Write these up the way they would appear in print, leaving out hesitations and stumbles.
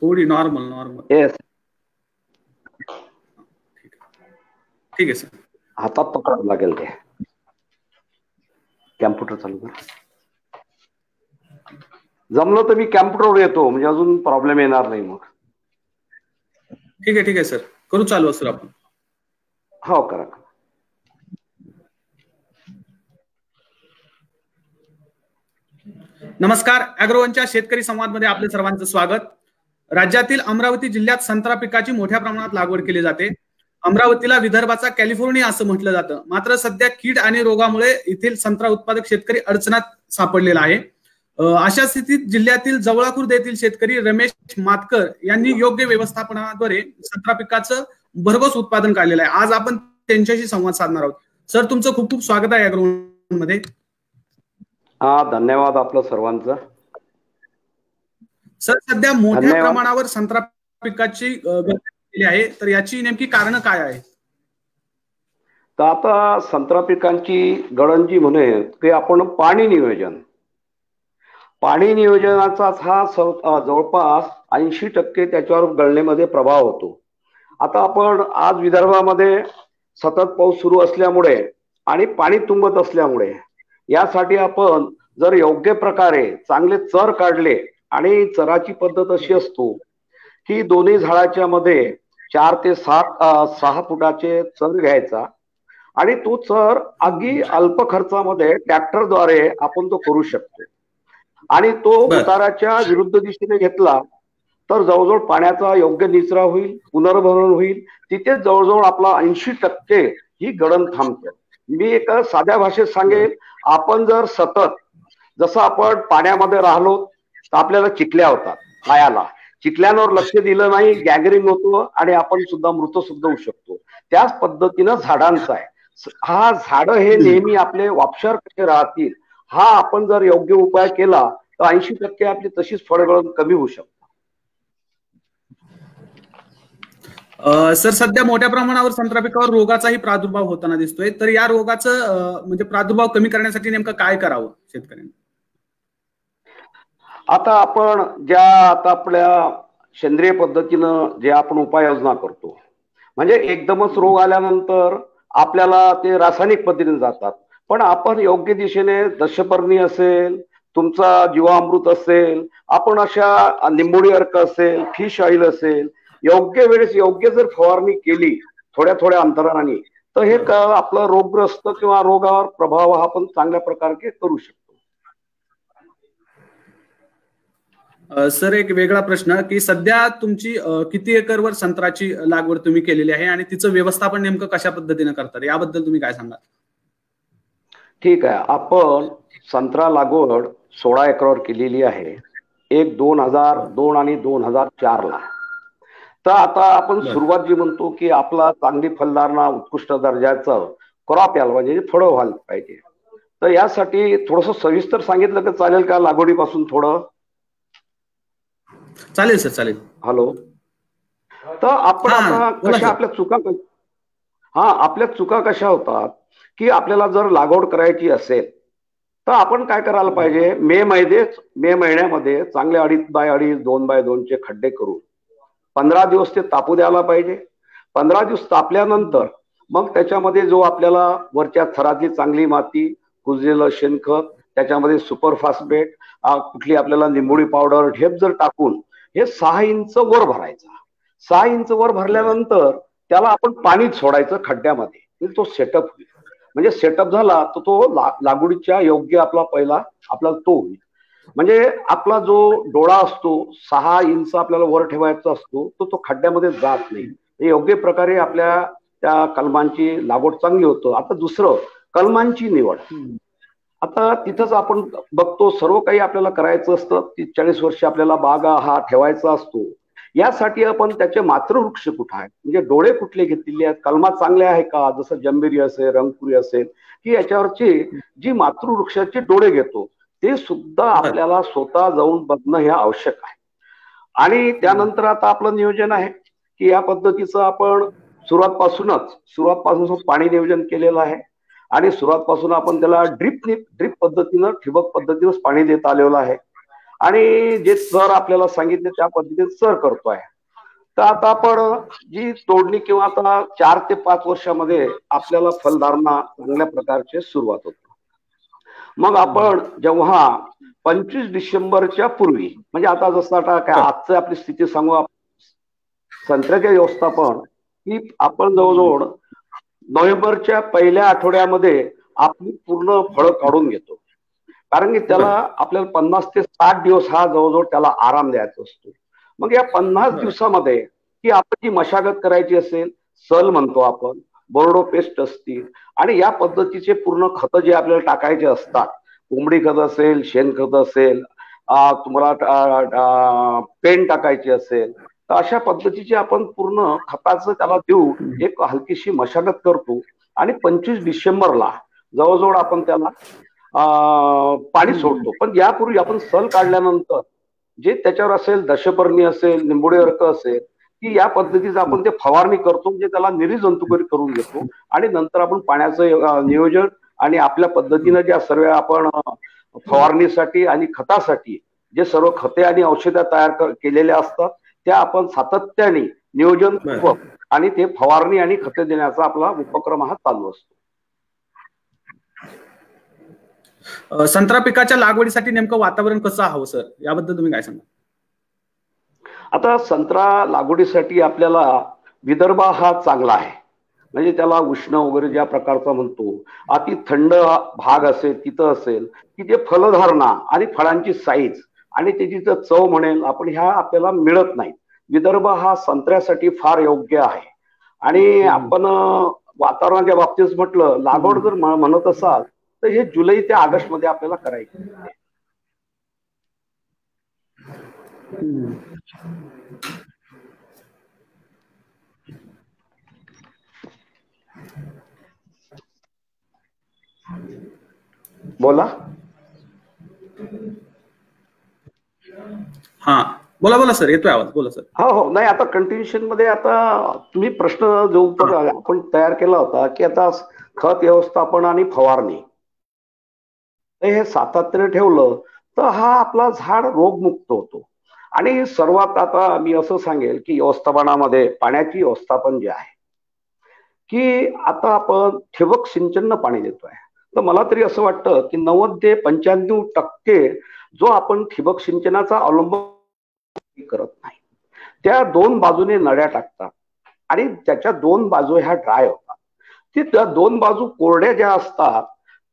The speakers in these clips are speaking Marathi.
थोडी नॉर्मल नॉर्मल. येस, ठीक आहे सर. हातात पकडावं लागेल ते. कॅम्प्युटर चालू कर. जमलं तर मी कॅम्प्युटरवर येतो, म्हणजे अजून प्रॉब्लेम येणार नाही मग. ठीक आहे सर, करू चालू सर आपण. हो करा. नमस्कार, अॅग्रोवनच्या शेतकरी संवाद मध्ये आपले सर्वांचं स्वागत. राज्यातील अमरावती जिल्ह्यात संत्रा पिकाची मोठ्या प्रमाणात लागवड केली जाते. अमरावतीला विदर्भाचा कॅलिफोर्निया असं म्हटलं जातं. मात्र सध्या कीड आणि रोगामुळे येथील संत्रा उत्पादक शेतकरी अडचणीत सापडलेला आहे. अशा स्थितीत जिल्ह्यातील जवळाखुर्द येथील शेतकरी रमेश मातकर यांनी योग्य व्यवस्थापनाद्वारे संत्रा पिकाचं भरघोस उत्पादन काढलेलं आहे. आज आपण त्यांच्याशी संवाद साधणार आहोत. सर, तुमचं खूप खूप स्वागत आहे अॅग्रोवन मध्ये. धन्यवाद आपलं सर्वांचं. सर, सध्या मोठ्या प्रमाणावर संत्रा पिकाची गळती आहे, तर याची नेमकी कारण काय आहे? तर आता संत्रा पिकांची गळंजी म्हणे ते आपण पाणी नियोजनाचाच हा जवळपास 80% त्याच्यावर गळणेमध्ये प्रभाव होतो. आता आपण आज विदर्भामध्ये सतत पाऊस सुरू असल्यामुळे आणि पाणी तुंबत असल्यामुळे यासाठी आपण जर योग्य प्रकारे चांगले चर काढले, आणि चराची पद्धत अशी असतो की दोन्ही झाडाच्या मध्ये 4 ते 6 फुटाचे चर घ्यायचा, आणि तो चर अगदी अल्प खर्चामध्ये ट्रॅक्टरद्वारे आपण तो करू शकतो. आणि तो उताराच्या विरुद्ध दिशेने घेतला तर जवळजवळ पाण्याचा योग्य निचरा होईल, पुनर्भरण होईल. तिथे जवळजवळ आपला 80% ही गळण थांबते. मी एका साध्या भाषेत सांगेल, आपण जर सतत जसं आपण पाण्यामध्ये राहिलो तर आपल्याला चिखल्या होतात पायाला, चिखल्यांवर लक्ष दिलं नाही, गॅंग्रीन होतो आणि आपण सुद्धा मृत सुद्धा होऊ शकतो. त्याच पद्धतीनं झाडांचा आहे. हा झाड हे नेहमी आपले वापशार कसे राहतील, हा आपण जर योग्य उपाय केला तर 80% आपली तशीच फळगळण कमी होऊ शकते. सर, सध्या मोठ्या प्रमाणावर संत्रा पिकावर रोगाचाही प्रादुर्भाव होताना दिसतोय, तर या रोगाचं म्हणजे प्रादुर्भाव कमी करण्यासाठी नेमकं काय करावं शेतकऱ्यांनी? आता आपण आता आपल्या सेंद्रिय पद्धतीनं जे आपण उपाययोजना करतो, म्हणजे एकदमच रोग आल्यानंतर आपल्याला ते रासायनिक पद्धतीने जातात. पण आपण योग्य दिशेने दशपर्णी असेल, तुमचा जीवामृत असेल, आपण अशा निंबोडी अर्क असेल, फिश ऑइल असेल, योग्य वेळेस योग्य जर फवारणी केली थोड्या थोड्या अंतराने, तर हे आपलं रोगग्रस्त किंवा रोगावर प्रभाव हा आपण चांगल्या प्रकारे करू शकतो. सर, एक वेगळा प्रश्न की सध्या तुमची किती एकरवर संत्र्याची लागवड तुम्ही केलेली आहे आणि तिचं व्यवस्थापन नेमकं कशा पद्धतीने करतात, याबद्दल तुम्ही काय सांगाल? ठीक आहे, आपण संत्रा लागवड 16 एकरवर केलेली आहे, 2002 आणि 2004 ला. तर आता आपण सुरुवात जी म्हणतो की आपला चांगली फलधारणा, उत्कृष्ट दर्जाचं क्रॉप यायला म्हणजे फळं व्हायला पाहिजे. तर यासाठी थोडस सविस्तर सांगितलं तर चालेल का लागवडीपासून थोडं? चालेल सर, चालेल. हॅलो. तर आपण आता कशा आपल्या चुका कशा होतात की आपल्याला जर लागवड करायची असेल तर आपण काय करायला पाहिजे, मे महिन्यामध्ये चांगले 2.5 बाय 2.5 2 बाय 2 चे खड्डे करून 15 दिवस ते तापू द्यायला पाहिजे. 15 दिवस तापल्यानंतर मग त्याच्यामध्ये जो आपल्याला वरच्या थरातली चांगली माती, कुजलेलं शेणखत, त्याच्यामध्ये सुपर फॉस्फेट, कुठली आपल्याला निंबोडी पावडर, ढेप जर टाकून हे 6 इंच वर भरायचा. 6 इंच वर भरल्यानंतर त्याला आपण पाणी सोडायचं खड्ड्यामध्ये, तो सेटअप होईल. म्हणजे सेटअप झाला तर तो लागवडीच्या योग्य आपल्याला तो होईल. म्हणजे आपला जो डोळा असतो 6 इंच आपल्याला वर ठेवायचा असतो, तो खड्ड्यामध्ये जात नाही. योग्य प्रकारे आपल्या त्या कलमांची लागवड चांगली होतो. आता दुसरं, कलमांची निवड. आता तिथंच आपण बघतो सर्व काही आपल्याला करायचं असतं. 30-40 वर्ष आपल्याला बागा हा ठेवायचा असतो. यासाठी आपण त्याचे मातृवृक्ष कुठे आहेत, म्हणजे डोळे कुठले घेतलेले आहेत, कलमा चांगल्या आहे का, जसं जंबिरी असेल, रंगपुरी असेल, की याच्यावरची जी मातृवृक्षाचे डोळे घेतो ते सुद्धा आपल्याला स्वतः जाऊन बघणं हे आवश्यक आहे. आणि त्यानंतर आता आपलं नियोजन आहे की या पद्धतीचं आपण सुरुवातपासून पाणी नियोजन केलेलं आहे. आणि सुरुवातपासून आपण त्याला ड्रिप पद्धतीनं, ठिबक पद्धतीनं पाणी देत आलेलं आहे. आणि जे सर आपल्याला सांगितले त्या पद्धतीने सर करतोय. तर आता आपण जी तोडणी किंवा आता 4 ते 5 वर्षामध्ये आपल्याला फलधारणा चांगल्या प्रकारची सुरुवात होते. मग आपण जेव्हा 25 डिसेंबरच्या पूर्वी, म्हणजे आता जसं आता काय आजचं आपली स्थिती सांगू, संत्र्याचे व्यवस्थापन ही आपण जवळजवळ नोव्हेंबरच्या पहिल्या आठवड्यामध्ये आपली पूर्ण फळं काढून घेतो. कारण की त्याला आपल्याला 50 ते 60 दिवस हा जवळजवळ त्याला आराम द्यायचा असतो. मग या 50 दिवसामध्ये की आपण जी मशागत करायची असेल, सल म्हणतो आपण, बोर्डो पेस्ट असतील, आणि या पद्धतीचे पूर्ण खतं जे आपल्याला टाकायचे असतात, कोंबडी खत असेल, शेणखत असेल, तुम्हाला पेंड टाकायची असेल, तर अशा पद्धतीचे आपण पूर्ण खताचं त्याला देऊन एक हलकीशी मशागत करतो. आणि 25 डिसेंबरला जवळजवळ आपण त्याला पाणी सोडतो. पण यापूर्वी आपण सल काढल्यानंतर जे त्याच्यावर असेल, दशपर्णी असेल, निंबोडी अर्क असेल, की या पद्धतीचं आपण ते फवारणी करतो, म्हणजे त्याला निर्जंतुकीकरण करून घेतो. आणि नंतर आपण पाण्याचं नियोजन आणि आपल्या पद्धतीनं ज्या सर्व आपण फवारणीसाठी आणि खतासाठी जे सर्व खते आणि औषधं तयार केलेल्या असतात त्या आपण सातत्याने नियोजन आणि ते फवारणी आणि खते देण्याचा आपला उपक्रम हा चालू असतो. संत्रा पिकाच्या लागवडीसाठी नेमकं वातावरण कसं हवं सर, याबद्दल तुम्ही काय सांगा? आता संत्रा लागवडीसाठी आपल्याला विदर्भ हा चांगला आहे. म्हणजे त्याला उष्ण वगैरे ज्या प्रकारचा म्हणतो, अति थंड भाग असेल तिथं असेल की जे फलधारणा आणि फळांची साईज आणि त्याची चव म्हणेल आपण, ह्या आपल्याला मिळत नाही. विदर्भ हा संत्र्यासाठी फार योग्य आहे. आणि आपण वातावरणाच्या बाबतीत म्हटलं, लागवड जर म्हणत असाल तर हे जुलै ते ऑगस्ट मध्ये आपल्याला करायचे. बोला. हा बोला बोला सर, येतोय आवाज, बोला सर. हो हो, नाही आता कंटिन्युएशन मध्ये आता तुम्ही प्रश्न जो उत्तर आपण तयार केला होता की आता खत व्यवस्थापन आणि फवारणी हे सातत्याने ठेवलं तर हा आपला झाड रोगमुक्त होतो. आणि सर्वात आता मी असं सांगेल की व्यवस्थापनामध्ये पाण्याची व्यवस्थापन जे आहे की आता आपण ठिबक सिंचन पाणी देतोय, तर मला तरी असं वाटतं की 90 ते 95% जो आपण ठिबक सिंचनाचा अवलंब करत नाही, त्या 2 बाजूने नळ्या टाकतात आणि त्याच्या 2 बाजू ह्या ड्राय होतात. त्या 2 बाजू कोरड्या ज्या असतात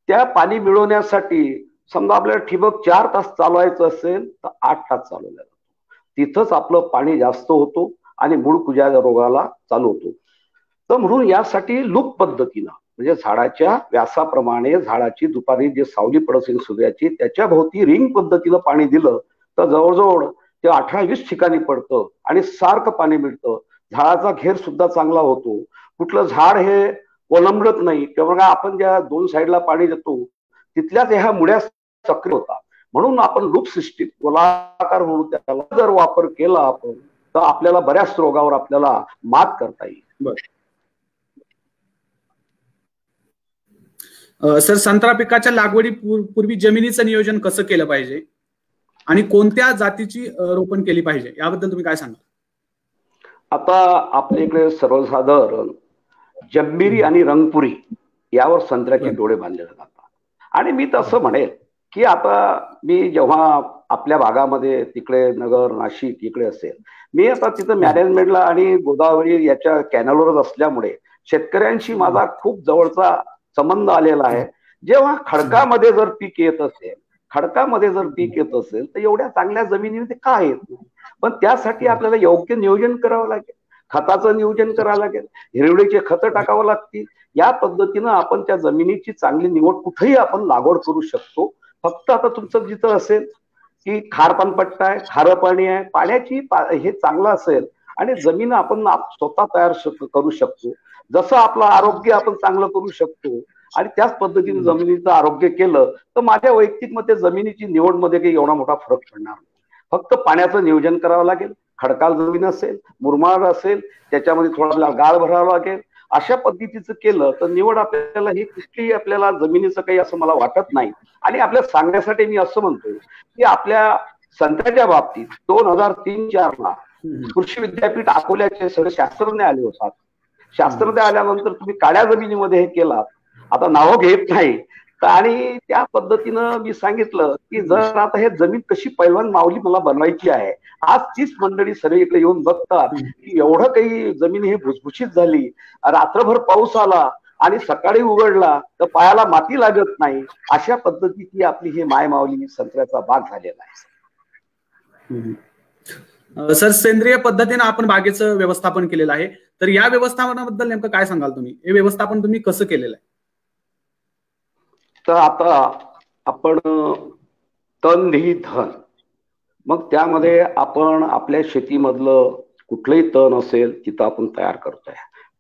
त्या पाणी मिळवण्यासाठी समजा आपल्याला ठिबक 4 तास चालवायचं असेल तर 8 तास चालवलं जातं. तिथंच आपलं पाणी जास्त होतो आणि मूळ कुजा रोगाला चालू होतो. तर म्हणून यासाठी लूप पद्धतीनं, म्हणजे झाडाच्या व्यासाप्रमाणे झाडाची दुपारी जे सावली पडत असेल सूर्याची त्याच्या भोवती रिंग पद्धतीनं पाणी दिलं तर जवळजवळ ते 18-20 ठिकाणी पडतं आणि सारखं पाणी मिळतं. झाडाचा घेर सुद्धा चांगला होतो. कुठलं झाड हे कोलमडत नाही, तेव्हा आपण ज्या 2 साईडला पाणी देतो तिथल्याच ह्या मुळ्या सक्रिय होतात. म्हणून आपण लूप सिस्टीम गोलाकार म्हणून त्याला जर वापर केला आपण तर आपल्याला बऱ्याच रोगावर आपल्याला मात करता येईल. सर, संत्रा पिकाच्या लागवडी पूर्वी जमिनीचं नियोजन कसं केलं पाहिजे आणि कोणत्या जातीची रोपण केली पाहिजे, याबद्दल तुम्ही काय सांगा? आता आपल्या इकडे सर्वसाधारण जम्बिरी आणि रंगपुरी यावर संत्र्याचे डोळे बांधले जातात. आणि मी तसं म्हणेल की आता मी जेव्हा आपल्या भागामध्ये तिकडे नगर नाशिक इकडे असेल, मी आता तिथं मॅनेजमेंटला आणि गोदावरी याच्या कॅनलवरच असल्यामुळे शेतकऱ्यांशी माझा खूप जवळचा संबंध आलेला आहे. जेव्हा खडकामध्ये जर पीक येत असेल तर एवढ्या चांगल्या जमिनीमध्ये का येत नाही? पण त्यासाठी आपल्याला योग्य नियोजन करावं लागेल, खताचं नियोजन करावं लागेल, हिरवळीचे खतं टाकावं लागतील. या पद्धतीनं आपण त्या जमिनीची चांगली निवड कुठेही आपण लागवड करू शकतो. फक्त आता तुमचं जिथं असेल की खारपानपट्टा आहे, खारं पाणी आहे, पाण्याची हे चांगलं असेल आणि जमीन आपण स्वतः तयार करू शकतो. जसं आपलं आरोग्य आपण चांगलं करू शकतो आणि त्याच पद्धतीने जमिनीचं आरोग्य केलं तर माझ्या वैयक्तिक मते जमिनीची निवड मध्ये काही एवढा मोठा फरक पडणार नाही. फक्त पाण्याचं नियोजन करावं लागेल. खडकाळ जमीन असेल, मुरमाड असेल, त्याच्यामध्ये थोडा गाळ भरावा लागेल. अशा पद्धतीचं केलं तर निवड आपल्याला ही कुठलीही आपल्याला जमिनीचं काही असं मला वाटत नाही. आणि आपल्याला सांगण्यासाठी मी असं म्हणतो की आपल्या संत्र्याच्या बाबतीत 2003-04 ला कृषी विद्यापीठ अकोल्याचे सगळे शास्त्रज्ञ आले होतात. शास्त्रज्ञ आल्यानंतर तुम्ही काळ्या जमिनीमध्ये हे केलात, आता नावं घेत नाही, आणि त्या पद्धतीनं मी सांगितलं की जर आता हे जमीन कशी पैलवान माऊली मला बनवायची आहे, आज तीच मंडळी सर्व इकडे येऊन बघतात की एवढं काही जमीन ही भुसभुशीत झाली, रात्रभर पाऊस आला आणि सकाळी उघडला तर पायाला माती लागत नाही, अशा पद्धतीची आपली ही माय माऊली संत्र्याचा बाग झालेला आहे. सर, सेंद्रिय पद्धतीने आपण बागेचं व्यवस्थापन केलेलं आहे, तर या व्यवस्थापनाबद्दल नेमकं काय सांगाल तुम्ही? हे व्यवस्थापन तुम्ही कसं केलेलं आहे? तर आता आपण तण ही धन, मग त्यामध्ये आपण आपल्या शेतीमधलं कुठलंही तण असेल तिथं आपण तयार करतोय,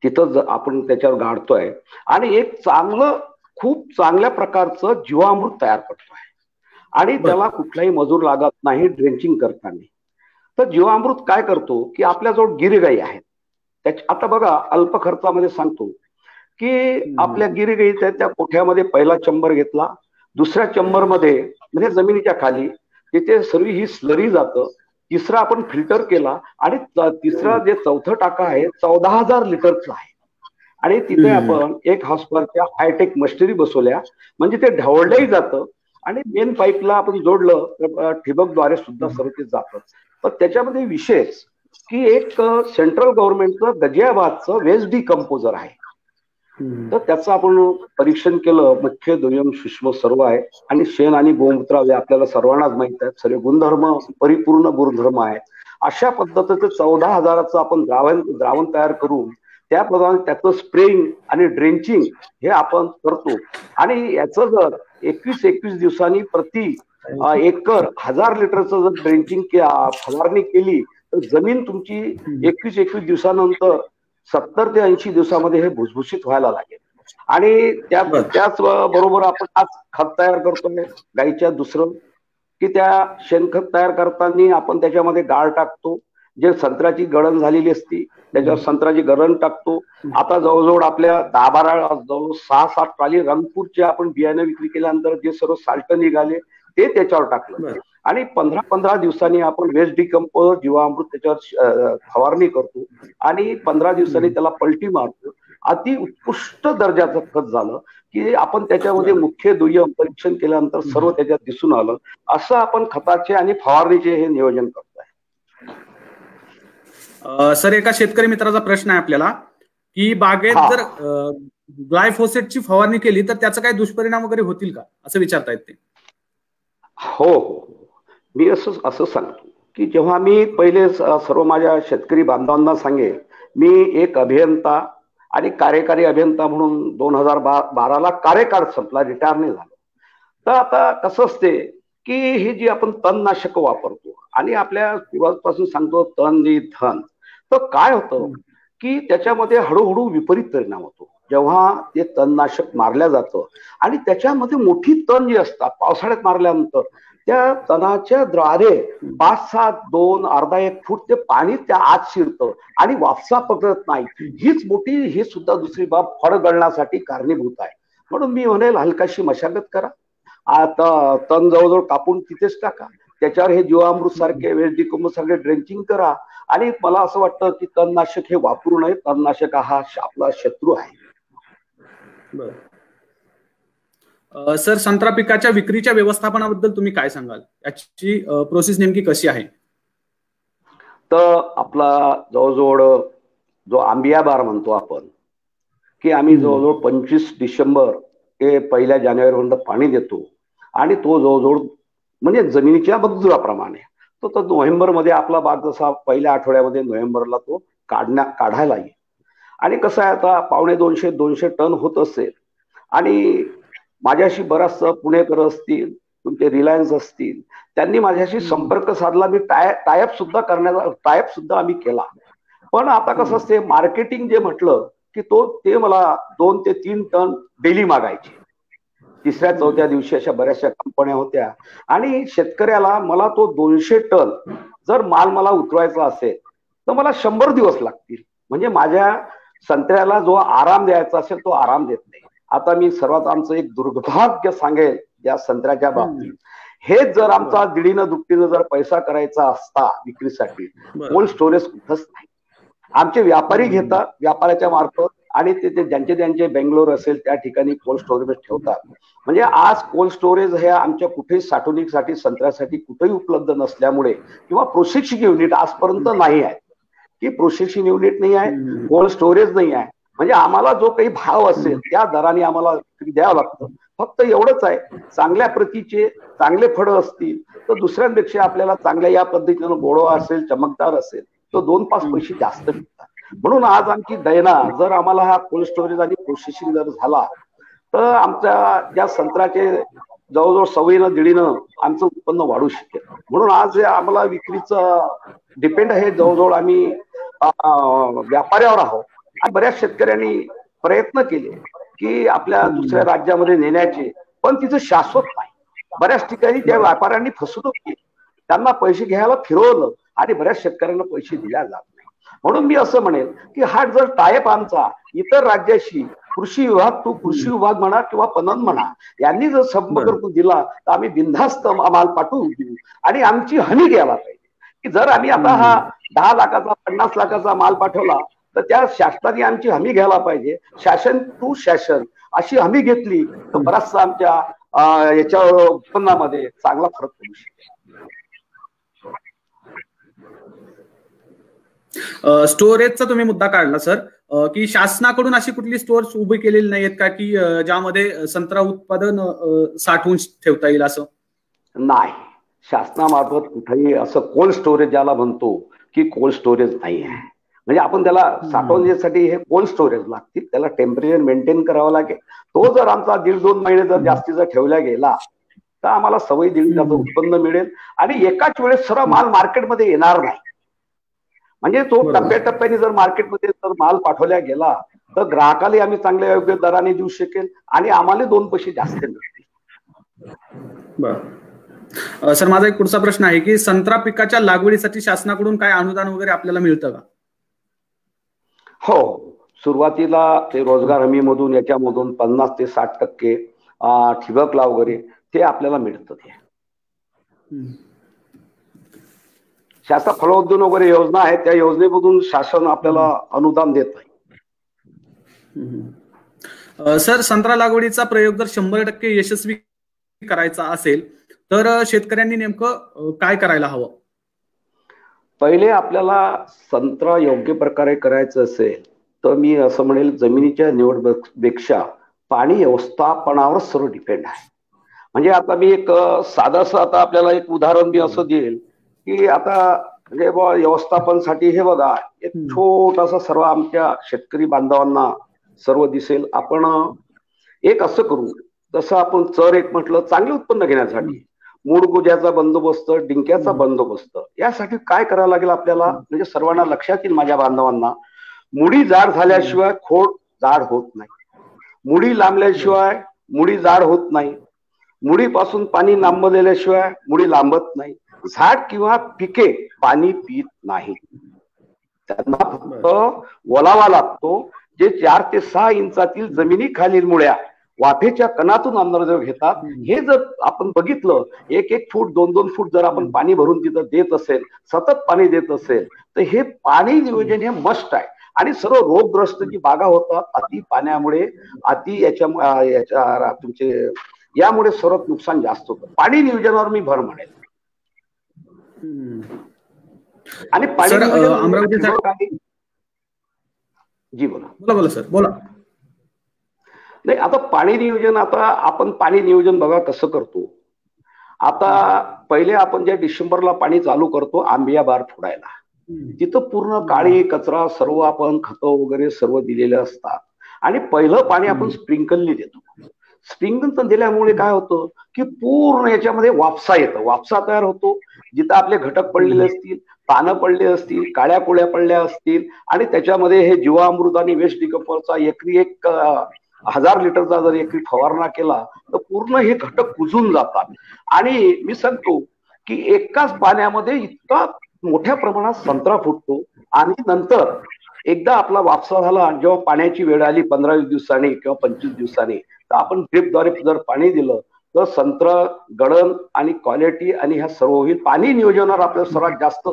तिथं आपण त्याच्यावर गाडतोय आणि एक चांगलं, खूप चांगल्या प्रकारचं जीवामृत तयार करतोय आणि त्याला कुठलाही मजूर लागत नाही ड्रेंचिंग करताना. तर जीवामृत काय करतो की आपल्याजवळ गिरगाई आहेत, आता बघा अल्प खर्चामध्ये सांगतो की आपल्या गिरगाई त्या कोठ्यामध्ये पहिला चंबर घेतला, दुसऱ्या चंबर मध्ये म्हणजे जमिनीच्या खाली तिथे सर्व ही स्लरी जातं, तिसरा आपण फिल्टर केला आणि तिसरा जे चौथं टाका आहे 14,000 लिटरचा आहे आणि तिथे आपण 1 हॉर्सपावरच्या हायटेक मशिनरी बसवल्या, म्हणजे ते ढवळलंही जातं आणि मेन पाईपला आपण जोडलं ठिबकद्वारे सुद्धा सर्व ते जातं. पण त्याच्यामध्ये विशेष की एक सेंट्रल गव्हर्नमेंटचं गजियाबादचं वेस्ट डिकम्पोजर आहे, तर त्याचं आपण परीक्षण केलं, मुख्य दुय्यम सूक्ष्म सर्व आहे आणि शेण आणि गोमूत्र आपल्याला सर्वांनाच माहित आहे, सर्व गुणधर्म परिपूर्ण गुणधर्म आहेत. अशा पद्धतीचं 14,000चं आपण द्रावण तयार करून त्याप्रमाणे त्याचं स्प्रेइंग आणि ड्रेंचिंग हे आपण करतो आणि याचं जर 21 दिवसांनी प्रति एकर 1000 लिटरचं जर ड्रेंचिंग फवारणी केली तर जमीन तुमची 21 दिवसानंतर 70 ते 80 दिवसामध्ये हे भुसभुशीत व्हायला लागेल. आणि त्याच बरोबर आपण आज खत तयार करतोय गाईच्या दुसरं, की त्या शेणखत तयार करताना आपण त्याच्यामध्ये गाळ टाकतो, जे संत्र्याची गळण झालेली असती त्याच्यावर संत्र्याची गळण टाकतो. आता जवळजवळ आपल्या 10-12 जवळ 6-7 ट्रॉली रंगपूरचे आपण बियाणे विक्री केल्यानंतर जे सर्व साल्ट निघाले ते त्याच्यावर टाकलं आणि 15-15 दिवसांनी आपण वेस्ट डिकम्पोजर जीवामृत त्याच्यावर फवारणी करतो आणि 15 दिवसांनी त्याला पलटी मारतो. अति उत्कृष्ट दर्जाचं खत झालं की आपण त्याच्यामध्ये मुख्य दुय्यम परीक्षण केल्यानंतर सर्व त्याच्यात दिसून आलं. असं आपण खताचे आणि फवारणीचे हे नियोजन करतोय. सर, एका शेतकरी मित्राचा प्रश्न आहे आपल्याला की बागेत जर ग्लायफोसेटची फवारणी केली तर त्याचा काही दुष्परिणाम वगैरे होतील का, असं विचारतायत ते. हो, मी असं सांगतो की जेव्हा मी पहिले सर्व माझ्या शेतकरी बांधवांना सांगेल, मी एक अभियंता आणि कार्यकारी अभियंता म्हणून 2012ला कार्यकाळ संपला, रिटायर नाही झालो. तर आता कसं असते की ही जी आपण तणनाशक वापरतो आणि आपल्या सुरुवातीपासून सांगतो तण दी धन, तर काय होतं की त्याच्यामध्ये हळूहळू विपरीत परिणाम होतो. जेव्हा ते तणनाशक मारल्या जातं आणि त्याच्यामध्ये मोठी तण जी असतात पावसाळ्यात मारल्यानंतर त्या तणाच्या द्वारे 5-7, 2, अर्धा 1 फूट ते पाणी त्या आत शिरतं आणि वाफसा पकडत नाही. हीच मोठी, ही सुद्धा दुसरी बाब फळ गळण्यासाठी कारणीभूत आहे. म्हणून मी म्हणेल हलकाशी मशागत करा, आता तण जवळजवळ कापून तिथेच टाका, त्याच्यावर हे जीवामृत सारखे वेस्ट डिकम्पोजर सारखे ड्रेंचिंग करा आणि मला असं वाटतं की तणनाशक हे वापरू नये. तणनाशक हा आपला शत्रू आहे. सर, संत्रा पिकाच्या विक्रीच्या व्यवस्थापनाबद्दल तुम्ही काय सांगाल? याची प्रोसेस नेमकी कशी आहे? तर आपला जवळजवळ जो आंबिया बार म्हणतो आपण, की आम्ही जवळजवळ 25 डिसेंबर ते 1 जानेवारीपर्यंत पाणी देतो आणि तो जवळजवळ म्हणजे जमिनीच्या मजदुराप्रमाणे तो नोव्हेंबरमध्ये आपला बाग जसा पहिल्या आठवड्यामध्ये नोव्हेंबरला तो काढायला येईल. आणि कसं आहे, आता 250-200 टन होत असेल आणि माझ्याशी बराच पुणेकर असतील, तुमचे रिलायन्स असतील, त्यांनी माझ्याशी संपर्क साधला. मी टायअप सुद्धा आम्ही केला. पण आता कसं असते, मार्केटिंग जे म्हटलं की ते मला 2 ते 3 टन डेली मागायचे. 3-4 दिवशी अशा बऱ्याचशा कंपन्या होत्या आणि शेतकऱ्याला मला तो 200 टन जर माल मला उतरवायचा असेल तर मला 100 दिवस लागतील. म्हणजे माझ्या संत्र्याला जो आराम द्यायचा असेल तो आराम देत नाही. आता मी सर्वात आमचं एक दुर्भाग्य सांगेल या संत्र्याच्या बाबतीत, हेच जर आमचा दीडीनं दुपटीनं जर पैसा करायचा असता विक्रीसाठी, कोल्ड स्टोरेज कुठंच नाही. आमचे व्यापारी घेतात व्यापाऱ्याच्या मार्फत आणि ते ज्यांचे बेंगलोर असेल त्या ठिकाणी कोल्ड स्टोरेज ठेवतात. म्हणजे आज कोल्ड स्टोरेज हे आमच्या कुठेही साठवणुकीसाठी संत्र्यासाठी कुठेही उपलब्ध नसल्यामुळे किंवा प्रोसेसिंग युनिट आजपर्यंत नाही आहे, की प्रोसेसिंग युनिट नाही आहे, कोल्ड स्टोरेज नाही आहे. म्हणजे आम्हाला जो काही भाव असेल त्या दराने आम्हाला द्यावं लागतं. फक्त एवढंच आहे, चांगल्या प्रतीचे चांगले फळं असतील तर दुसऱ्यांपेक्षा आपल्याला चांगल्या या पद्धतीनं गोडवा असेल चमकदार असेल तर 2-5 पैसे जास्त मिळतात. म्हणून आज आमची दैना जर आम्हाला हा कोल्ड स्टोरेज आणि प्रोसेसिंग जर झाला तर आमच्या ज्या संत्र्याचे जवळजवळ 1.25-1.5 आमचं उत्पन्न वाढू शकेल. म्हणून आज आम्हाला विक्रीचं डिपेंड आहे, जवळजवळ आम्ही व्यापाऱ्यावर आहोत. आणि बऱ्याच शेतकऱ्यांनी प्रयत्न केले की आपल्या दुसऱ्या राज्यामध्ये नेण्याचे, पण तिचं शाश्वत नाही. बऱ्याच ठिकाणी त्या व्यापाऱ्यांनी फसवणूक केली, त्यांना पैसे घ्यायला फिरवलं आणि बऱ्याच शेतकऱ्यांना पैसे दिल्या जात नाही. म्हणून मी असं म्हणेल की हा जर टायप आमचा इतर राज्याशी कृषी विभाग म्हणा किंवा पणन म्हणा यांनी जर संपर्क दिला तर आम्ही बिनधास्त माल पाठवून देऊ. आणि आमची हमी घ्यायला पाहिजे की जर आम्ही आता हा 10 लाखाचा 50 लाखाचा माल पाठवला तर त्या शासनाने आमची हमी घ्यायला पाहिजे. शासन टू शासन अशी हमी घेतली तर बराचसा आमच्या याच्या उत्पन्नामध्ये चांगला फरक पडू शकेल. स्टोरेजचा तुम्ही मुद्दा काढला सर, की शासनाकडून अशी कुठली स्टोअर्स उभी केलेली नाहीयेत का की ज्यामध्ये संत्रा उत्पादन साठवून ठेवता येईल असं? नाही, शासनामार्फत कुठेही असं कोल्ड स्टोरेज ज्याला म्हणतो की कोल्ड स्टोरेज नाही आहे. म्हणजे आपण त्याला साठवण्यासाठी हे कोल्ड स्टोरेज लागतील, त्याला टेम्परेचर मेंटेन करावं लागेल. तो जर आमचा 1.5-2 महिने जर जास्तीचा ठेवला गेला तर आम्हाला 1.25 उत्पन्न मिळेल आणि एकाच वेळेस सर्व माल मार्केटमध्ये येणार नाही. म्हणजे तो टप्प्याटप्प्याने जर मार्केटमध्ये जर माल पाठवला गेला तर ग्राहकाला आम्ही चांगल्या योग्य दराने देऊ शकेल आणि आम्हाला 2 पैसे जास्त मिळतील. बरं सर, माझा एक पुढचा प्रश्न आहे की संत्रा पिकाच्या लागवडीसाठी शासनाकडून काय अनुदान वगैरे आपल्याला मिळतं का? हो, सुरुवातीला ते रोजगार हमी मधून याच्यामधून 50 ते 60% ठिबकला वगैरे ते आपल्याला मिळतं. ते शासन फलोद्योन वगैरे योजना आहे, त्या योजनेमधून शासन आपल्याला अनुदान देत आहे. सर, संत्रा लागवडीचा प्रयोग जर 100% यशस्वी करायचा असेल तर शेतकऱ्यांनी नेमकं काय करायला हवं? पहिले आपल्याला संत्रा योग्य प्रकारे करायचं असेल तर मी असं म्हणेल जमिनीच्या निवडपेक्षा पाणी व्यवस्थापनावर सर्व डिपेंड आहे. म्हणजे आता मी एक साधंसं आता आपल्याला एक उदाहरण मी असं देईल की आता म्हणजे व्यवस्थापनासाठी हे बघा एक छोटासा सर्व आमच्या शेतकरी बांधवांना सर्व दिसेल. आपण एक असं करू, जसं आपण चर एक म्हटलं चांगले उत्पन्न घेण्यासाठी मूळ गुज्याचा बंदोबस्त, डिंक्याचा बंदोबस्त, यासाठी काय करावं लागेल आपल्याला, म्हणजे सर्वांना लक्षात येईल माझ्या बांधवांना, मुडी जाड झाल्याशिवाय खोड जाड होत नाही, मुडी लांबल्याशिवाय मुडी जाड होत नाही, मुडीपासून पाणी लांबलेल्याशिवाय मुडी लांबत नाही, झाड किंवा पिके पाणी पित नाही, त्यांना फक्त ओलावा लागतो. जे 4 ते 6 इंचातील जमिनीखालील मुळ्या वाफेच्या कणातून अंदाज घेतात, हे जर आपण बघितलं 1-1 फूट 2-2 फूट जर आपण पाणी भरून तिथं देत असेल, सतत पाणी देत असेल तर हे पाणी नियोजन हे मस्ट आहे. आणि सर्व रोगग्रस्त जी बागा होतात अति पाण्यामुळे, अति याच्या तुमचे यामुळे सर्वात नुकसान जास्त होतं. पाणी नियोजनावर मी भर म्हणेल. आणि पाणी नियोजन जी बोला सर बोला. नाही, आता पाणी नियोजन, आता आपण पाणी नियोजन बघा कसं करतो. आता पहिले आपण ज्या डिसेंबरला पाणी चालू करतो आंबिया बार फोडायला, तिथं पूर्ण काळी कचरा सर्व आपण खतं वगैरे सर्व दिलेले असतात आणि पहिलं पाणी आपण स्प्रिंकलनी देतो. स्प्रिंकल दिल्यामुळे काय होतं की पूर्ण याच्यामध्ये वापसा येतं, वापसा तयार होतो. जिथं आपले घटक पडलेले असतील, पानं पडले असतील, काळ्या कोळ्या पडल्या असतील आणि त्याच्यामध्ये हे जीवामृत आणि वेस्ट डिकंपोजरचा एकरी 1000 लिटरचा जर एकरी फवारणा केला तर पूर्ण हे घटक कुजून जातात. आणि मी सांगतो की एकाच पाण्यामध्ये इतका मोठ्या प्रमाणात संत्रा फुटतो. आणि नंतर एकदा आपला वापसा झाला, जेव्हा पाण्याची वेळ आली 15-20 दिवसांनी किंवा 25 दिवसांनी, तर आपण ड्रिपद्वारे जर पाणी दिलं तर संत्र गळण आणि क्वालिटी आणि ह्या सर्व होईल. पाणी नियोजनावर आपल्याला सर्वात जास्त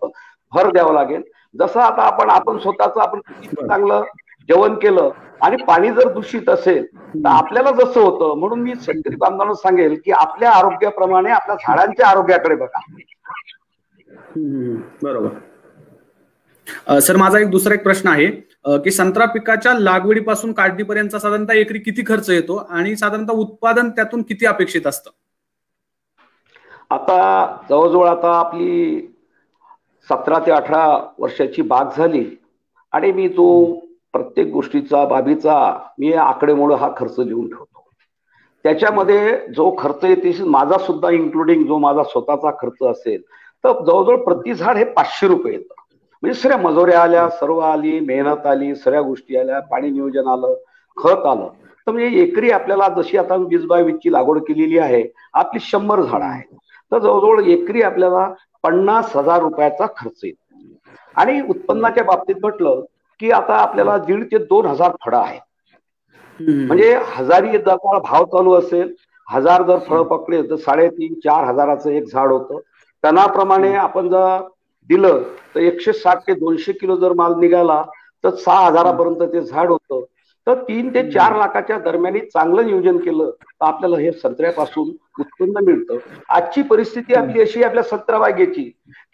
भर द्यावा लागेल. जसं आता आपण स्वतःच आपण किती चांगलं जेवण केलं आणि पाणी जर दूषित असेल तर आपल्याला जसं होतं. म्हणून मी शेतकरी बांधवांना सांगेल की आपल्या आरोग्याप्रमाणे आपल्या झाडांच्या आरोग्याकडे बघा. बरोबर. सर, माझा दुसरा एक प्रश्न आहे की संत्रा पिकाच्या लागवडीपासून काढणीपर्यंत साधारणतः एकरी किती खर्च येतो आणि साधारणतः उत्पादन त्यातून किती अपेक्षित असतं? आता जवळजवळ आता आपली 17 ते 18 वर्षाची बाग झाली आणि मी जो प्रत्येक गोष्टीचा बाबीचा मी आकडेमोड हा खर्च लिहून ठेवतो. त्याच्यामध्ये जो खर्च येते माझा सुद्धा इन्क्लुडिंग जो माझा स्वतःचा खर्च असेल तर जवळजवळ प्रति झाड हे 500 रुपये येतं. म्हणजे सगळ्या मजुऱ्या आल्या, सर्व आली, मेहनत आली, सगळ्या गोष्टी आल्या, पाणी नियोजन आलं, खत आलं. तर म्हणजे एकरी आपल्याला जशी आता 20x20ची लागवड केलेली आहे आपली 100 झाडं आहेत तर जवळजवळ एकरी आपल्याला 50,000 रुपयाचा खर्च येतो. आणि उत्पन्नाच्या बाबतीत म्हटलं की आता आपल्याला 1,500 ते 2,000 फळं आहेत. म्हणजे 1000 जर भाव चालू असेल, 1000 जर फळं पकडले तर 3,500-4 हजाराचं एक झाड होतं. टनाप्रमाणे आपण जर दिलं तर 160 ते 200 किलो जर माल निघाला तर 6,000 पर्यंत ते झाड होतं. तर 3 ते 4 लाखाच्या दरम्यान चांगलं नियोजन केलं तर आपल्याला हे संत्र्यापासून उत्पन्न मिळतं. आजची परिस्थिती आपली अशी आपल्या संत्रा बागेची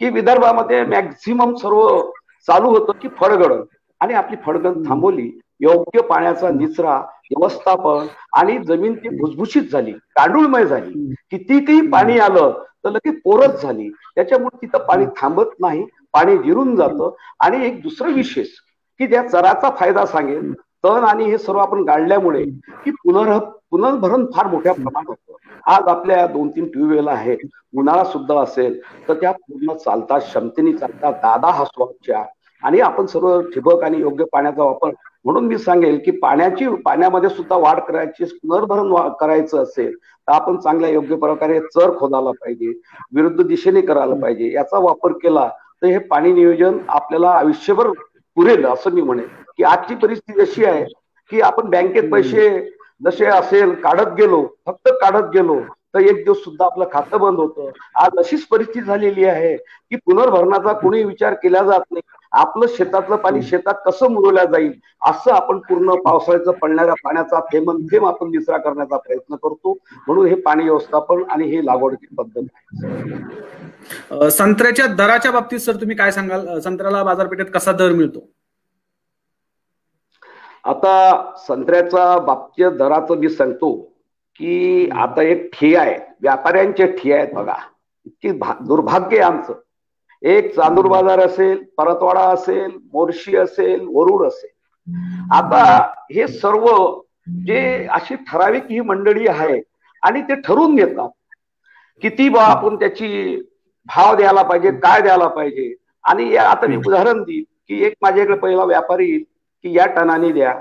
की विदर्भामध्ये मॅक्झिमम सर्व चालू होतं की फळगळण आणि आपली फळगण थांबवली. योग्य पाण्याचा निचरा, व्यवस्थापन आणि जमीन ती भुसभुशीत झाली, गांडूळमय झाली. कितीही पाणी आलं तर लगेच पोरच झाली. त्याच्यामुळे तिथं पाणी थांबत नाही, पाणी जिरून जातं. आणि एक दुसरं विशेष की ज्या चराचा फायदा सांगेल, तण आणि हे सर्व आपण गाळल्यामुळे की पुनर्भरण फार मोठ्या प्रमाणात होतं. आज आपल्या 2-3 ट्यूबवेल आहेत, उन्हाळा सुद्धा असेल तर त्या पूर्ण चालतात, क्षमतेने चालतात. 10-10 हसवाच्या आणि आपण सर्व ठिबक आणि योग्य पाण्याचा वापर. म्हणून मी सांगेल की पाण्यामध्ये सुद्धा वाढ करायची, पुनर्भरण करायचं असेल तर आपण चांगल्या योग्य प्रकारे चर खोदायला पाहिजे, विरुद्ध दिशेने करायला पाहिजे. याचा वापर केला तर हे पाणी नियोजन आपल्याला आयुष्यभर पुरेल असं मी म्हणेन. की आजची परिस्थिती अशी आहे की आपण बँकेत पैसे जसे असेल काढत गेलो, फक्त काढत गेलो तर एक दिवस सुद्धा आपलं खातं बंद होतं. आज अशीच परिस्थिती झालेली आहे की पुनर्भरणाचा कोणी विचार केला जात नाही. आपलं शेतातलं पाणी शेतात कसं मुरवल्या जाईल असं आपण पूर्ण पावसाळ्याचं पडणाऱ्या पाण्याचा थेंब आपण निचरा करण्याचा प्रयत्न करतो. म्हणून हे पाणी व्यवस्थापन आणि ही लागवडीची पद्धत आहे. संत्र्याच्या दराच्या बाबतीत सर तुम्ही काय सांगाल? संत्र्याला बाजारपेठेत कसा दर मिळतो? आता संत्र्याचा बाबतीत दराचं मी सांगतो की आता एक ठिया आहे, व्यापाऱ्यांचे ठिया आहेत बघा. इतकी दुर्भाग्य आहे आमचं. एक चांदूर बाजार असेल, परतवाडा असेल, मोर्शी असेल, वरुड असेल. आता हे सर्व जे अशी ठराविक ही मंडळी आहे आणि ते ठरवून घेतात किती बा आपण त्याची भाव द्यायला पाहिजे, काय द्यायला पाहिजे. आणि आता मी उदाहरण देईन की एक माझ्याकडे पहिला व्यापारी येईल की या टनाने द्या,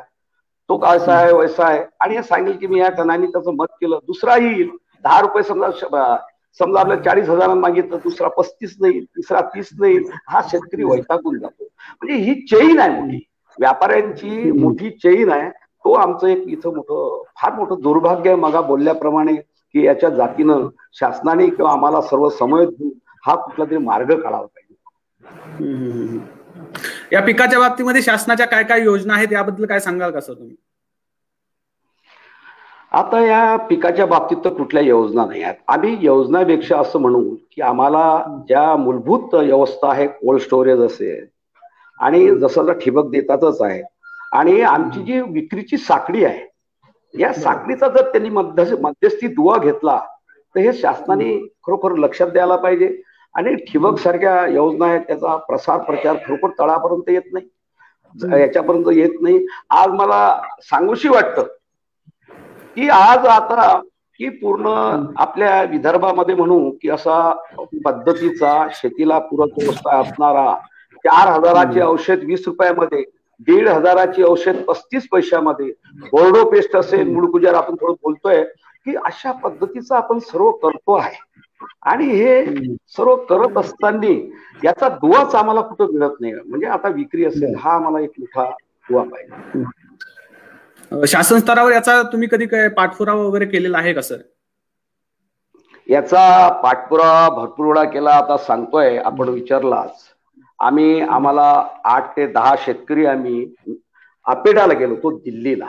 तो कसा आहे वैसा आहे आणि हे सांगेल की मी या टनाने त्याचं मत केलं. दुसरा येईल 10 रुपये समजा आपल्या 40,000 मागितलं, दुसरा 35 नाही, तिसरा 30 नाही. हा शेतकरी वैतागून जातो. म्हणजे ही चेन आहे मोठी, व्यापाऱ्यांची मोठी चेन आहे. तो आमचं एक इथं फार मोठं दुर्भाग्य आहे. मगा बोलल्याप्रमाणे की याच्या जातीनं शासनाने किंवा आम्हाला सर्व समज हा कुठला तरी मार्ग काढावा पाहिजे. या पिकाच्या बाबतीमध्ये शासनाच्या काय काय योजना आहेत याबद्दल काय सांगाल का सर तुम्ही? आता या पिकाच्या बाबतीत तर कुठल्या योजना नाही आहेत. आम्ही योजनापेक्षा असं म्हणू की आम्हाला ज्या मूलभूत व्यवस्था आहे, कोल्ड स्टोरेज असेल आणि जसं ठिबक देतातच आहे आणि आमची जी विक्रीची साखळी आहे या साखळीचा जर त्यांनी मध्यस्थी दुवा घेतला तर हे शासनाने खरोखर लक्षात द्यायला पाहिजे. आणि ठिबक सारख्या योजना आहेत त्याचा प्रसार प्रचार खरोखर तळापर्यंत येत नाही, याच्यापर्यंत येत नाही. आज मला सांगूशी वाटतं की आज आता की पूर्ण आपल्या विदर्भामध्ये म्हणू की असा पद्धतीचा शेतीला पूरक व्यवस्था असणारा 4,000ची औषध 20 रुपयामध्ये, 1,500ची औषध 35 पैशामध्ये, बोर्डो पेस्ट असेल, मुळगुजार आपण थोडं बोलतोय की अशा पद्धतीचा आपण सर्व करतो आहे. आणि हे सर्व करत असताना याचा दुवाच आम्हाला कुठं मिळत नाही. म्हणजे आता विक्री असेल हा आम्हाला एक मोठा दुवा पाहिजे. शासन स्तरावर याचा तुम्ही कधी काय पाठपुरावा वगैरे केलेला आहे का सर? याचा पाठपुरावा भरपूर वेळा केला. आता सांगतोय, आपण विचारलाच. आम्हाला 8 ते 10 शेतकरी आम्ही अपेडाला गेलो होतो दिल्लीला.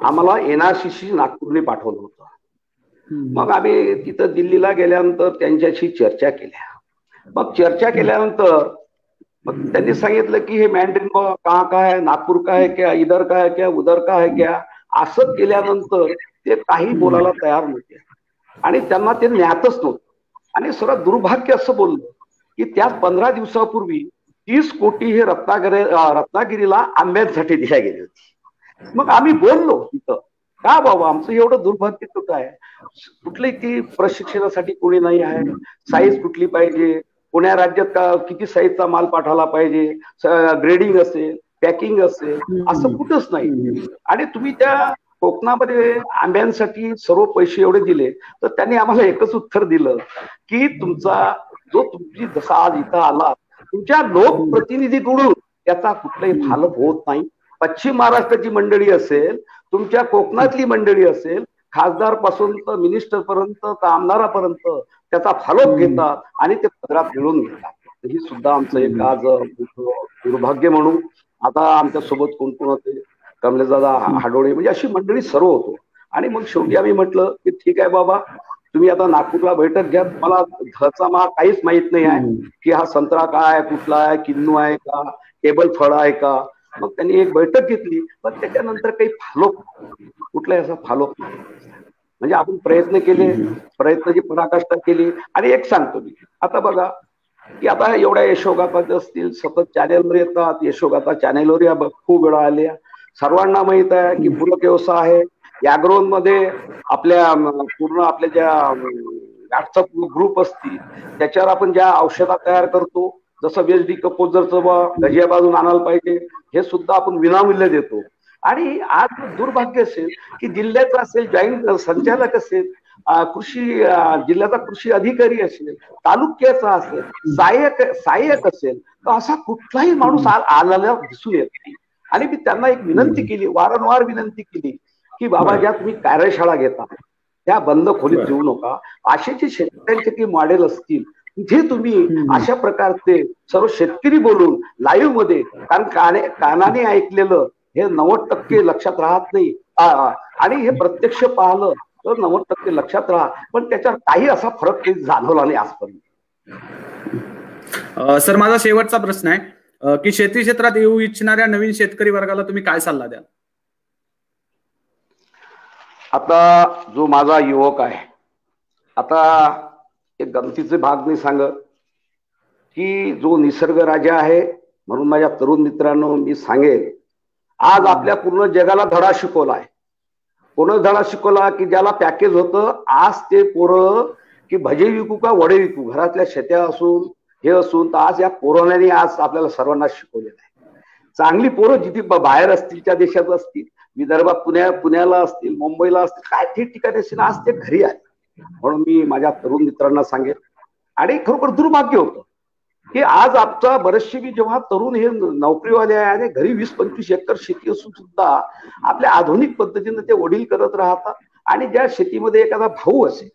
आम्हाला एनआरसीसी नागपूरने पाठवलं होतं. मग आम्ही तिथं दिल्लीला गेल्यानंतर त्यांच्याशी चर्चा केल्या. मग चर्चा केल्यानंतर मग त्यांनी सांगितलं की हे मॅन्ड्रिन कहाँ का है, नागपूर का है क्या, इधर का है क्या, उधर का है क्या. असं केल्यानंतर ते काही बोलायला तयार नव्हते आणि त्यांना ते ज्ञातच नव्हतं. आणि सर्वात दुर्भाग्य असं बोललं की त्या 15 दिवसापूर्वी 30 कोटी हे रत्नागिरीला आंब्यांसाठी दिल्या गेली होती. मग आम्ही बोललो तिथं, का बाबा आमचं एवढं दुर्भाग्य कुठं आहे, कुठली की प्रशिक्षणासाठी कोणी नाही आहे, साईज कुठली पाहिजे, पुण्या राज्यात किती साईजचा माल पाठवला पाहिजे, ग्रेडिंग असेल, पॅकिंग असेल, असं कुठंच नाही. आणि तुम्ही त्या कोकणामध्ये आंब्यांसाठी सर्व पैसे एवढे दिले, तर त्यांनी आम्हाला एकच उत्तर दिलं की तुमची जसा आज इथं आला तुमच्या लोकप्रतिनिधीकडून त्याचा कुठलाही फालप होत नाही. पश्चिम महाराष्ट्राची मंडळी असेल, तुमच्या कोकणातली मंडळी असेल, खासदार पासून तर मिनिस्टर पर्यंत तर आमदारापर्यंत त्याचा फॉलोअप घेतात आणि ते पदरात मिळवून घेतात. ही सुद्धा आमचं एक आज दुर्भाग्य म्हणून. आता आमच्या सोबत कोण कोण होते, कमलेशदादा हाडोळे, म्हणजे अशी मंडळी सर्व होतो. आणि मग शेवटी आम्ही म्हटलं की ठीक आहे बाबा, तुम्ही आता नागपूरला बैठक घ्या. मला धचा मा काहीच माहित नाही आहे की हा संत्रा काय, कुठला आहे, किन्नू आहे का, टेबल फळ आहे का. मग त्यांनी एक बैठक घेतली, पण त्याच्यानंतर काही फॉलोअप, कुठलाही असा फॉलोअप नाही. म्हणजे आपण प्रयत्न केले, प्रयत्नाची पराकाष्ठा केली. आणि एक सांगतो मी, आता बघा की आता एवढ्या यशोगाथा असतील, सतत चॅनेलवर येतात, यशोगाथा चॅनेलवर या खूप वेळा आल्या. सर्वांना माहित आहे की पूरक व्यवसाय आहे. याग्रोन मध्ये आपल्या पूर्ण आपल्या ज्या व्हॉट्सअप ग्रुप असतील त्याच्यावर आपण ज्या औषधा तयार करतो, जसं वेस्ट डिकंपोजरचं गजियाबाजून आणायला पाहिजे, हे सुद्धा आपण विनामूल्य देतो. आणि आज दुर्भाग्य असेल की जिल्ह्याचा असेल, जॉईंट संचालक असेल, जिल्ह्याचा कृषी अधिकारी असेल, तालुक्याचा असेल, सहाय्यक असेल, तर असा कुठलाही माणूस आलेला दिसून येत नाही. आणि मी त्यांना एक विनंती केली, वारंवार विनंती केली की बाबा ज्या तुम्ही कार्यशाळा घेता त्या बंद खोलीत घेऊ नका. असे जे शेतकऱ्यांचे काही मॉडेल असतील तिथे तुम्ही अशा प्रकारचे सर्व शेतकरी बोलून लाईव्ह मध्ये, कारण कानाने ऐकलेलं हे 90% लक्षात राहत नाही आणि हे प्रत्यक्ष पाहिलं तर 90% लक्षात राहा, पण त्याच्यावर काही असा फरक काही जाणवला नाही आजपर्यंत. सर, माझा शेवटचा प्रश्न आहे की शेती क्षेत्रात येऊ इच्छिणाऱ्या नवीन शेतकरी वर्गाला तुम्ही काय सल्ला द्याल? आता जो माझा युवक आहे, आता एक गमतीचे भाग मी सांगत की जो निसर्ग राजा आहे, म्हणून माझ्या तरुण मित्रांनो मी सांगेल, आज आपल्या पूर्ण जगाला धडा शिकवला आहे. कोण धडा शिकवला की ज्याला पॅकेज होतं, आज ते पोरं की भजे विकू का वडे विकू, घरातल्या शेत्या असून हे असून, तर आज या कोरोनाने आज आपल्याला सर्वांना शिकवलेलं आहे. चांगली पोरं जिथे बाहेर असतील, त्या देशात असतील, विदर्भात पुण्याला असतील, मुंबईला असतील, काय ठिकठिकाणी असतील, आज ते घरी आले. म्हणून मी माझ्या तरुण मित्रांना सांगेन. आणि खरोखर दुर्भाग्य होतं की आज आमचा बरेचसे मी जेव्हा तरुण हे नोकरीवाले आहे आणि घरी 20-25 एकर शेती असून सुद्धा आपल्या आधुनिक पद्धतीने ते वडील करत राहतात. आणि ज्या शेतीमध्ये एखादा भाऊ असेल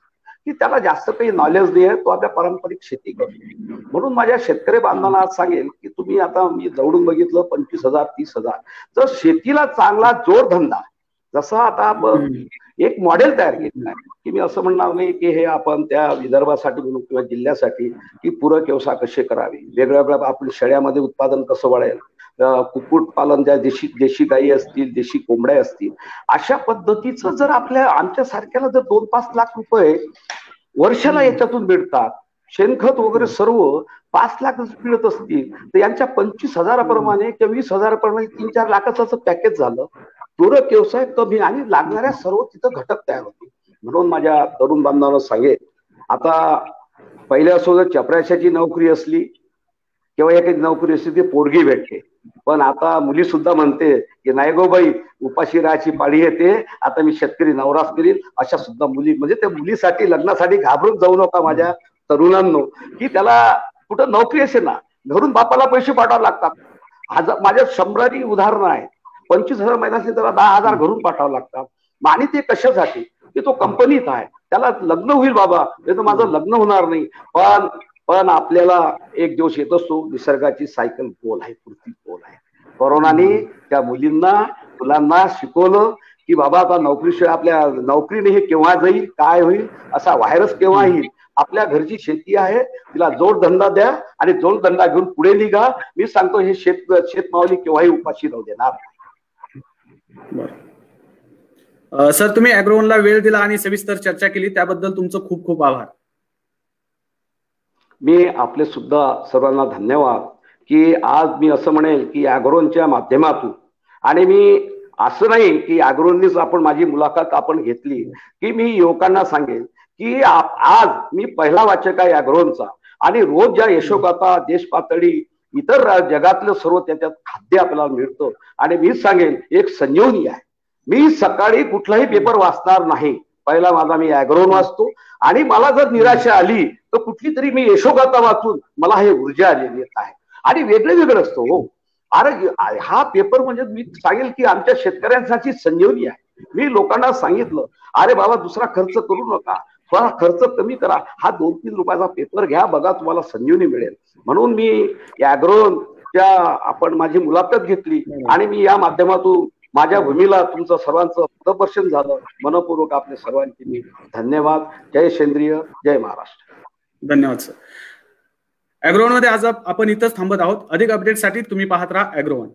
की त्याला जास्त काही नॉलेज नाही आहे, तो आपल्या पारंपरिक शेती करतो. म्हणून माझ्या शेतकरी बांधवांना आज सांगेल की तुम्ही आता मी जवळून बघितलं 25,000 30,000 जर शेतीला चांगला जोडधंदा, जसा आता आपण एक मॉडेल तयार केलं आहे की मी असं म्हणणार नाही की हे आपण त्या विदर्भासाठी म्हणून किंवा जिल्ह्यासाठी की पूरक व्यवसाय कसे करावे, वेगवेगळ्या आपण शेळ्यामध्ये उत्पादन कसं वाढेल, कुक्कुट पालन, ज्या देशी गायी असतील, देशी कोंबड्या असतील, अशा पद्धतीचं जर आमच्या सारख्याला जर 2-5 लाख रुपये वर्षाला याच्यातून मिळतात, शेणखत वगैरे सर्व 5 लाख मिळत असतील, तर यांच्या 25,000 प्रमाणे किंवा 20,000 प्रमाणे 3-4 लाखाचं पॅकेज झालं. पूरक व्यवसाय कमी आणि लागणाऱ्या सर्व तिथं घटक तयार होते. म्हणून माझ्या तरुण बांधवांना सांगेल, आता पहिल्यासोबत चपराशाची नोकरी असली किंवा एक नोकरी असली ती पोरगी भेटते, पण आता मुली सुद्धा म्हणते की नाही गो बाई, उपाशी राहायची पाळी येते, आता मी शेतकरी नवरास करील. अशा सुद्धा मुली, म्हणजे त्या मुलीसाठी लग्नासाठी घाबरून जाऊ नका माझ्या तरुणांनो, की त्याला कुठं नोकरी असेल ना, घरून बापाला पैसे पाठवावे लागतात. माझ्या 100 उदाहरणं आहेत. 25,000 महिन्याचे त्याला 10,000 घरून पाठवावं लागतात. आणि ते कशासाठी, की तो कंपनीत आहे, त्याला लग्न होईल बाबा, नाही तर माझं लग्न होणार नाही. पण आपल्याला एक दिवस येत असतो, निसर्गाची सायकल गोल आहे, पृथ्वी गोल आहे. कोरोनाने त्या मुलांना शिकवलं की बाबा आता नोकरीशिवाय आपल्या नोकरीने हे केव्हा जाईल, काय होईल, असा व्हायरस केव्हा येईल. आपल्या घरची शेती आहे, तिला जोडधंदा द्या आणि जोडधंदा घेऊन पुढे निघा. मी सांगतो हे शेतमावली केव्हाही उपाशी राहू देणार नाही. सर, तुम्ही अॅग्रोवनला वेळ दिला आणि सविस्तर चर्चा केली, त्याबद्दल तुमचं खूप खूप आभार. मी आपले सुद्धा सर्वांना धन्यवाद. की आज मी असं म्हणेल की अॅग्रोवनच्या माध्यमातून, आणि मी असं नाही की अॅग्रोवननीच आपण माझी मुलाखत आपण घेतली, की मी युवकांना सांगेन की आज मी पहिला वाचक आहे अॅग्रोवनचा, आणि रोज ज्या यशोगाथा देश पातळी इतर जगातलं सर्व त्याच्यात खाद्य आपल्याला मिळतं. आणि मी सांगेन एक संजीवनी आहे. मी सकाळी कुठलाही पेपर वाचणार नाही, पहिला माझा मी अॅग्रोवन वाचतो, आणि मला जर निराशा आली तर कुठली तरी मी यशोगाथा वाचून मला हे ऊर्जा आलेली आहे. आणि वेगळं असतो हो. अरे हा पेपर म्हणजे मी सांगेल की आमच्या शेतकऱ्यांसाठी संजीवनी आहे. मी लोकांना सांगितलं, अरे बाबा दुसरा खर्च करू नका, थोडा खर्च कमी करा, हा 2-3 रुपयाचा पेपर घ्या, बघा तुम्हाला संजीवनी मिळेल. म्हणून मी अॅग्रोवनच्या आपण माझी मुलाखत घेतली, आणि मी या माध्यमातून माझ्या भूमीला तुमचं सर्वांचं पददर्शन झालं. मनपूर्वक आपले सर्वांचे मी धन्यवाद. जय सेंद्रिय, जय महाराष्ट्र. धन्यवाद सर. अॅग्रोवनमध्ये आज आपण इथंच थांबत आहोत. अधिक अपडेटसाठी तुम्ही पाहत राहा अॅग्रोवन.